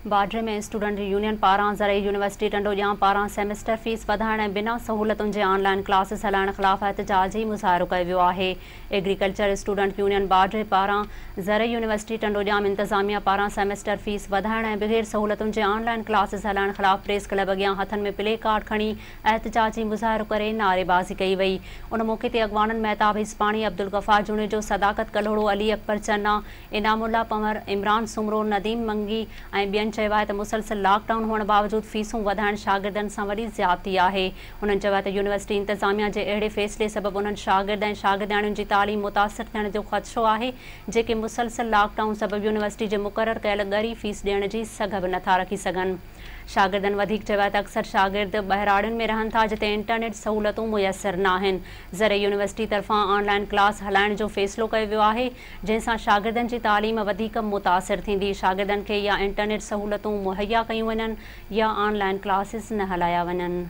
बाड्रे में student union पारां ज़रई university टंडोॼां पारां सेमेस्टर फीस वधाइण ऐं बिना सहूलतुनि जे ऑनलाइन क्लासिस हलाइण ख़िलाफ़ एहतजाजी मुज़ाहिरो कयो वियो आहे। एग्रीकल्चर स्टूडेंट यूनियन बाड्रे पारां ज़रई यूनिवर्सिटी टंडोॼां में इंतज़ामिया पारां सेमेस्टर फीस वधाइण ऐं बग़ैर सहूलतुनि जे ऑनलाइन क्लासिस हलाइण ख़िलाफ़ प्रेस क्लब अॻियां हथनि में प्ले कार्ड खणी एहतजाजी मुज़ाहिरो करे नारेबाज़ी कई वई। उन मौक़े ते अॻवाननि महताब हिस्पाणी, अब्दुल गफ़ार जुनेजो, सदाकत कलोड़ो, अली अकबर चन्ना, इनामुल्ला पंवर, इमरान सुमरो, नदीम मंगी ऐं ॿियनि चयो आहे त मुसलसल लॉकडाउन हुअण बावजूदु फीसूं वधाइण शागिर्दनि सां वॾी ज़्यादती आहे। उन्हनि चयो आहे त यूनिवर्सिटी इंतज़ामिया जे अहिड़े फ़ैसिले सबबि उन्हनि शागिर्द ऐं शागिर्दियाणियुनि जी तालीम मुतासिर थियण जो ख़दशो आहे जेके मुसलसल लॉकडाउन सबबि यूनिवर्सिटी जे मुक़ररु कयल ॻरी फीस ॾियण जी सघ बि नथा रखी सघनि। शागिर्दनि वधीक चयो आहे त अक्सर शागिर्द ॿहिराड़ियुनि में रहनि था जिते इंटरनेट सहूलतूं मुयसर न आहिनि। ज़रई यूनिवर्सिटी तरफ़ां ऑनलाइन क्लास हलाइण जो फ़ैसिलो कयो वियो आहे जंहिंसां शागिर्दनि जी तालीम वधीक मुतासिर थींदी। शागिर्दनि खे या इंटरनेट सहूलतूं मुहैया कयूं वञनि या ऑनलाइन क्लासिस न हलाया वञनि।